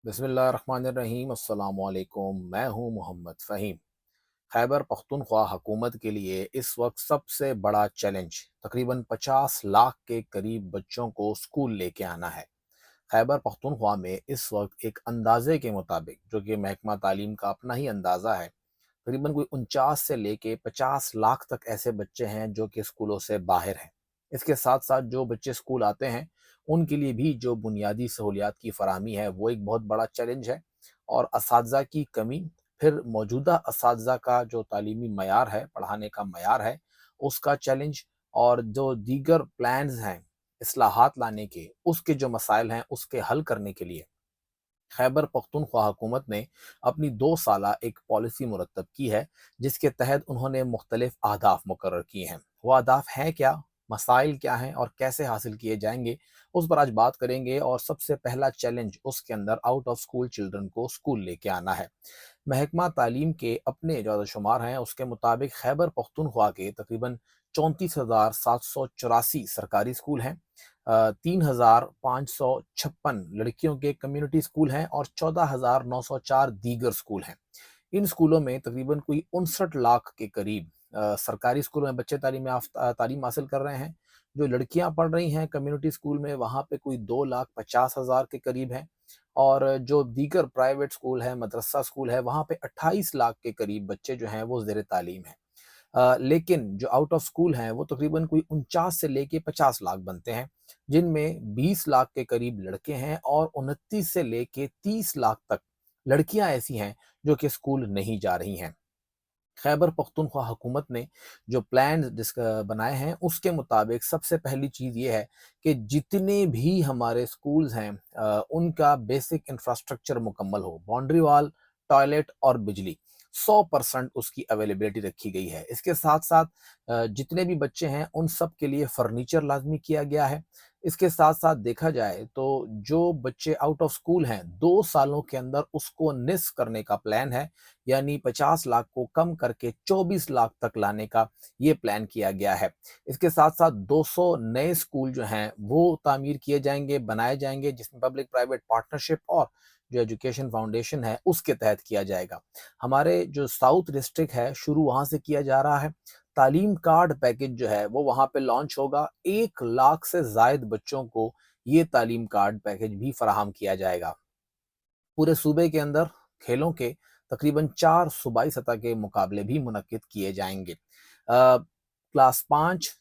बिस्मिल्लाहिर्रहमानिर्रहीम अस्सलाम वालेकुम। मैं हूं मोहम्मद फ़हीम। खैबर पख्तूनख्वा हुकूमत के लिए इस वक्त सबसे बड़ा चैलेंज तकरीबन 50 लाख के करीब बच्चों को स्कूल लेके आना है। खैबर पख्तूनख्वा में इस वक्त एक अंदाजे के मुताबिक, जो कि महकमा तालीम का अपना ही अंदाज़ा है, तकरीबन कोई 49 से लेके 50 लाख तक ऐसे बच्चे हैं जो कि स्कूलों से बाहर हैं। इसके साथ साथ जो बच्चे स्कूल आते हैं उनके लिए भी जो बुनियादी सहूलियात की फराहमी है वो एक बहुत बड़ा चैलेंज है। और असातिज़ा की कमी, फिर मौजूदा असातिज़ा का जो तालीमी मयार है, पढ़ाने का मयार है, उसका चैलेंज, और जो दीगर प्लान्स हैं इस्लाहात लाने के, उसके जो मसाइल हैं उसके हल करने के लिए खैबर पख्तूनख्वा हुकूमत ने अपनी 2 साला एक पॉलिसी मुरतब की है, जिसके तहत उन्होंने मुख्तलिफ अहदाफ मुकर्रर किए हैं। वो अहदाफ हैं क्या, मसाइल क्या हैं और कैसे हासिल किए जाएंगे, उस पर आज बात करेंगे। और सबसे पहला चैलेंज उसके अंदर आउट ऑफ स्कूल चिल्ड्रन को स्कूल लेके आना है। महकमा तालीम के अपने जो शुमार हैं उसके मुताबिक खैबर पख्तूनख्वा के तकरीबन 34,784 सरकारी स्कूल हैं, 3,556 लड़कियों के कम्युनिटी स्कूल हैं और 14,904 दीगर स्कूल हैं। इन स्कूलों में तकरीबन कोई 59 लाख के करीब सरकारी स्कूलों में बच्चे तालीम हासिल कर रहे हैं। जो लड़कियां पढ़ रही हैं कम्युनिटी स्कूल में, वहाँ पे कोई 2,50,000 के करीब हैं। और जो दीगर प्राइवेट स्कूल है, मदरसा स्कूल है, वहाँ पे 28 लाख के करीब बच्चे जो हैं वो ज़ेर तालीम हैं। लेकिन जो आउट ऑफ स्कूल हैं वो तकरीबन कोई 49 से लेके 50 लाख बनते हैं, जिनमें 20 लाख के करीब लड़के हैं और 29 से लेके 30 लाख तक लड़कियां ऐसी हैं जो कि स्कूल नहीं जा रही हैं। खैबर पख्तूनख्वा हुकूमत ने जो प्लान बनाए हैं उसके मुताबिक सबसे पहली चीज़ ये है कि जितने भी हमारे स्कूल्स हैं उनका बेसिक इंफ्रास्ट्रक्चर मुकम्मल हो, बाउंड्री वाल, टॉयलेट और बिजली 100% उसकी अवेलेबिलिटी रखी गई है। इसके साथ साथ जितने भी बच्चे हैं उन सब के लिए फर्नीचर लाजमी किया गया है। इसके साथ साथ देखा जाए तो जो बच्चे आउट ऑफ स्कूल हैं 2 सालों के अंदर उसको निस्फ करने का प्लान है, यानी 50 लाख को कम करके 24 लाख तक लाने का ये प्लान किया गया है। इसके साथ साथ 200 नए स्कूल जो हैं वो तामीर किए जाएंगे, बनाए जाएंगे, जिसमें पब्लिक प्राइवेट पार्टनरशिप और जो एजुकेशन फाउंडेशन है उसके तहत किया जाएगा। हमारे जो साउथ डिस्ट्रिक्ट है शुरू वहाँ से किया जा रहा है। तालीम कार्ड पैकेज जो है वो वहाँ पे लॉन्च होगा। 1 लाख से जायद बच्चों को ये तालीम कार्ड पैकेज भी फराहम किया जाएगा। पूरे सूबे के अंदर खेलों के तकरीबन 4 सूबाई सतह के मुकाबले भी मुनक्किद किए जाएंगे। क्लास 5,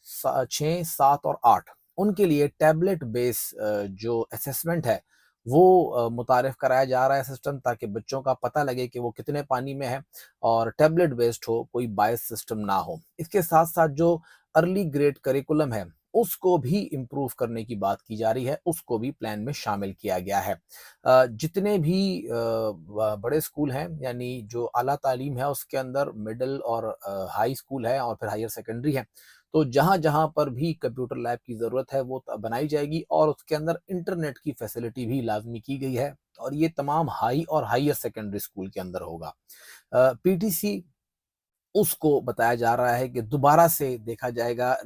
6, 7 और 8 उनके लिए टैबलेट बेस जो असेसमेंट है वो मुतारिफ कराया जा रहा है सिस्टम, ताकि बच्चों का पता लगे कि वो कितने पानी में है और टैबलेट बेस्ड हो, कोई बायस सिस्टम ना हो। इसके साथ साथ जो अर्ली ग्रेड करिकुलम है उसको भी इम्प्रूव करने की बात की जा रही है, उसको भी प्लान में शामिल किया गया है। जितने भी बड़े स्कूल हैं, यानी जो आला तालीम है उसके अंदर मिडिल और हाई स्कूल है और फिर हायर सेकेंडरी है, तो जहाँ जहाँ पर भी कंप्यूटर लैब की ज़रूरत है वो बनाई जाएगी और उसके अंदर इंटरनेट की फैसिलिटी भी लाजमी की गई है। और ये तमाम हाई और हायर सेकेंडरी स्कूल के अंदर होगा। पीटीसी उसको बताया जा रहा है कि दोबारा से देखा जाएगा,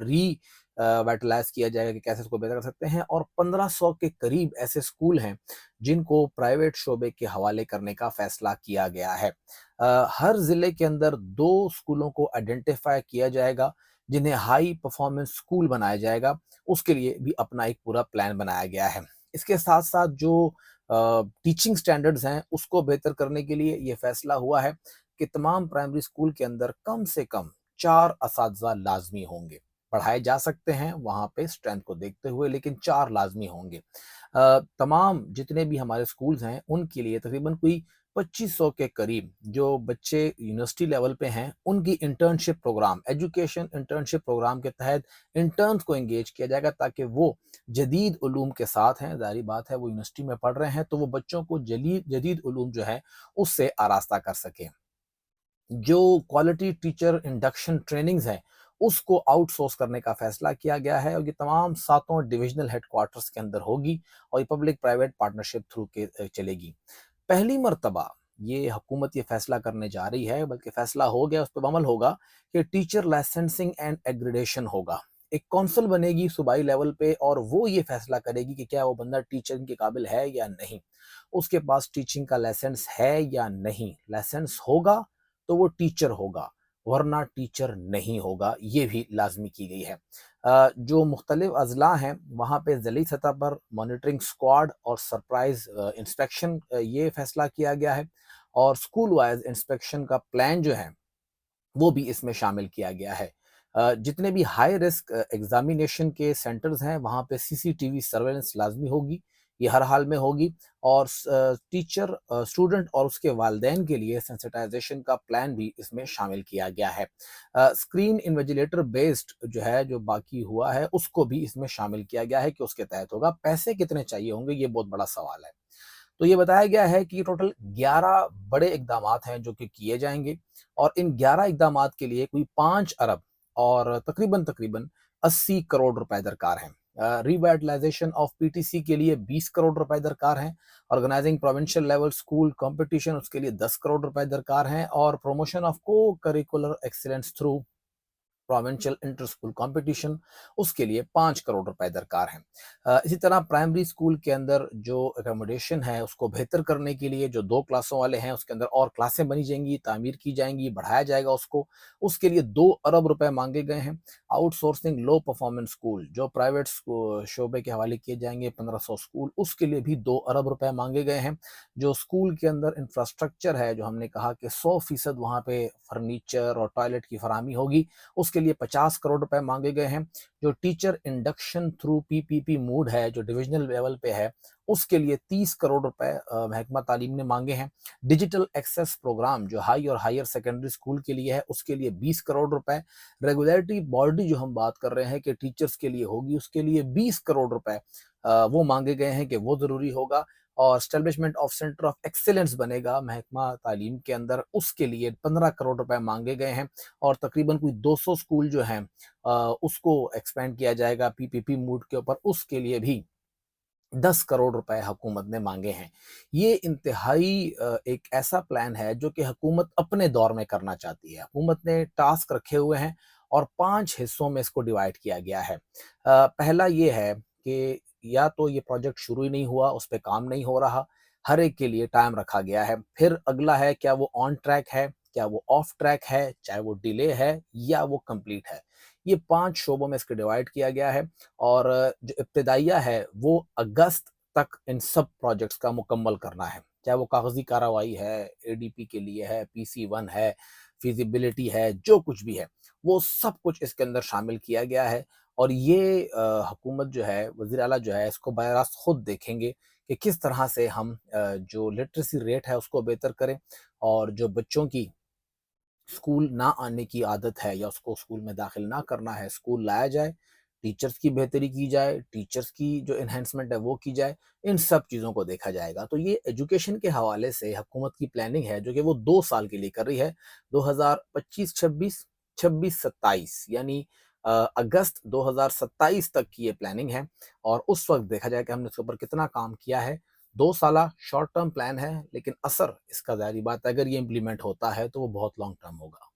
वाइटलाइज किया जाएगा कि कैसे इसको बेहतर कर सकते हैं। और 1500 के करीब ऐसे स्कूल हैं जिनको प्राइवेट शोबे के हवाले करने का फैसला किया गया है। हर ज़िले के अंदर 2 स्कूलों को आइडेंटिफाई किया जाएगा जिन्हें हाई परफॉर्मेंस स्कूल बनाया जाएगा। उसके लिए भी अपना एक पूरा प्लान बनाया गया है। इसके साथ साथ जो टीचिंग स्टैंडर्ड्स हैं उसको बेहतर करने के लिए ये फैसला हुआ है कि तमाम प्राइमरी स्कूल के अंदर कम से कम 4 असातिज़ा लाज़मी होंगे। पढ़ाए जा सकते हैं वहाँ पे स्ट्रेंथ को देखते हुए, लेकिन 4 लाज़मी होंगे। तमाम जितने भी हमारे स्कूल्स हैं उनके लिए तकरीबन कोई 2500 के करीब जो बच्चे यूनिवर्सिटी लेवल पे हैं उनकी internship programme, education internship programme के तहत इंटर्न्स को एंगेज किया जाएगा, ताकि वो जदीद उलूम के साथ हैं। ज़ाहिर बात है वो यूनिवर्सिटी में पढ़ रहे हैं तो वो बच्चों को जदीद उलूम जो है उससे आरास्ता कर सकें। जो क्वालिटी टीचर इंडक्शन ट्रेनिंग्स हैं उसको आउटसोर्स करने का फैसला किया गया है और ये तमाम 7 डिविजनल हेडक्वार्टर्स के अंदर होगी और ये पब्लिक प्राइवेट पार्टनरशिप थ्रू के चलेगी। पहली मर्तबा ये हुकूमत ये फैसला करने जा रही है, बल्कि फैसला हो गया, उस पर अमल होगा कि टीचर लाइसेंसिंग एंड एग्रीडेशन होगा। ایک کونسل بنے گی صوبائی لیول پہ اور وہ یہ فیصلہ کرے گی کہ کیا وہ بندہ ٹیچنگ کے قابل ہے یا نہیں، اس کے پاس ٹیچنگ کا لائسنس ہے یا نہیں۔ لائسنس ہوگا تو وہ ٹیچر ہوگا، ورنہ ٹیچر نہیں ہوگا، یہ بھی لازمی کی گئی ہے۔ جو مختلف اضلاع ہیں وہاں پہ ضلعی سطح پر مانیٹرنگ اسکواڈ اور سرپرائز انسپیکشن یہ فیصلہ کیا گیا ہے، اور اسکول وائز انسپیکشن کا پلان جو ہے وہ بھی اس میں شامل کیا گیا ہے۔ جتنے بھی ہائی رسک ایگزامینیشن کے سینٹرز ہیں وہاں پہ سی سی ٹی وی سرویلنس لازمی ہوگی، یہ ہر حال میں ہوگی، اور ٹیچر، اسٹوڈنٹ اور اس کے والدین کے لیے سینسٹائزیشن کا پلان بھی اس میں شامل کیا گیا ہے۔ اسکرین انویجیلیٹر بیسڈ جو ہے جو باقی ہوا ہے اس کو بھی اس میں شامل کیا گیا ہے کہ اس کے تحت ہوگا۔ پیسے کتنے چاہیے ہوں گے یہ بہت بڑا سوال ہے۔ تو یہ بتایا گیا ہے کہ ٹوٹل 11 بڑے اقدامات ہیں جو کہ کیے جائیں گے، اور ان 11 اقدامات کے لیے کوئی 5 ارب اور تقریباً 80 کروڑ روپے درکار ہیں۔ ریویٹلائزیشن آف پی ٹی سی کے لیے 20 کروڑ روپے درکار ہیں، organizing provincial level school competition اس کے لیے 10 کروڑ روپے درکار ہیں، اور promotion of co-curricular excellence through provincial inter school competition اس کے لیے 5 کروڑ روپے درکار ہیں۔ اسی طرح پرائمری اسکول کے اندر جو اکوموڈیشن ہے اس کو بہتر کرنے کے لیے جو 2 کلاسوں والے ہیں اس کے اندر اور کلاسیں بنی جائیں گی، تعمیر کی جائیں گی، بڑھایا جائے گا اس کے لیے 2 ارب روپے مانگے گئے ہیں۔ آؤٹ سورسنگ لو پرفارمنس اسکول جو پرائیویٹ شعبے کے حوالے کیے جائیں گے 1500 اسکول، اس کے لیے بھی 2 ارب روپے مانگے گئے ہیں۔ جو اسکول کے اندر انفراسٹرکچر ہے جو ہم نے کہا کہ 100% وہاں پہ فرنیچر اور ٹوائلٹ کی فراہمی ہوگی، اس کے لیے 50 کروڑ روپے مانگے گئے ہیں۔ جو ٹیچر انڈکشن تھرو پی پی پی موڈ ہے جو ڈویژنل لیول پہ ہے اس کے لیے 30 کروڑ روپے محکمہ تعلیم نے مانگے ہیں۔ ڈیجیٹل ایکسیس پروگرام جو ہائی اور ہائر سیکنڈری اسکول کے لیے ہے اس کے لیے 20 کروڑ روپے۔ ریگولیٹری باڈی جو ہم بات کر رہے ہیں کہ ٹیچرز کے لیے ہوگی اس کے لیے 20 کروڑ روپے وہ مانگے گئے ہیں کہ وہ ضروری ہوگا۔ اور establishment of centre of excellence بنے گا محکمہ تعلیم کے اندر، اس کے لیے 15 کروڑ روپے مانگے گئے ہیں، اور تقریباً کوئی 200 اسکول جو ہیں اس کو ایکسپینڈ کیا جائے گا پی پی پی موڈ کے اوپر، اس کے لیے بھی 10 کروڑ روپے حکومت نے مانگے ہیں۔ یہ انتہائی ایک ایسا پلان ہے جو کہ حکومت اپنے دور میں کرنا چاہتی ہے۔ حکومت نے ٹاسک رکھے ہوئے ہیں اور 5 حصوں میں اس کو ڈیوائیڈ کیا گیا ہے۔ پہلا یہ ہے کہ یا تو یہ پروجیکٹ شروع ہی نہیں ہوا، اس پہ کام نہیں ہو رہا، ہر ایک کے لیے ٹائم رکھا گیا ہے۔ پھر اگلا ہے کیا وہ آن ٹریک ہے، کیا وہ آف ٹریک ہے، چاہے وہ ڈیلے ہے یا وہ کمپلیٹ ہے۔ یہ 5 شعبوں میں اس کو ڈیوائیڈ کیا گیا ہے، اور جو ابتدائیہ ہے وہ اگست تک ان سب پروجیکٹس کا مکمل کرنا ہے، چاہے وہ کاغذی کارروائی ہے، اے ڈی پی کے لیے ہے، پی سی 1 ہے، فیزیبلٹی ہے، جو کچھ بھی ہے وہ سب کچھ اس کے اندر شامل کیا گیا ہے۔ اور یہ حکومت جو ہے، وزیر اعلیٰ جو ہے، اس کو براہ راست خود دیکھیں گے کہ کس طرح سے ہم جو لٹریسی ریٹ ہے اس کو بہتر کریں، اور جو بچوں کی اسکول نہ آنے کی عادت ہے یا اس کو اسکول میں داخل نہ کرنا ہے، اسکول لایا جائے، ٹیچرز کی بہتری کی جائے، ٹیچرز کی جو انہینسمنٹ ہے وہ کی جائے، ان سب چیزوں کو دیکھا جائے گا۔ تو یہ ایجوکیشن کے حوالے سے حکومت کی پلاننگ ہے جو کہ وہ 2 سال کے لیے کر رہی ہے، 2025-26، 26-27، یعنی اگست 2027 تک کی یہ پلاننگ ہے، اور اس وقت دیکھا جائے کہ ہم نے اس کے اوپر کتنا کام کیا ہے۔ 2 سالہ شارٹ ٹرم پلان ہے، لیکن اثر اس کا ظاہری بات ہے اگر یہ امپلیمنٹ ہوتا ہے تو وہ بہت لانگ ٹرم ہوگا۔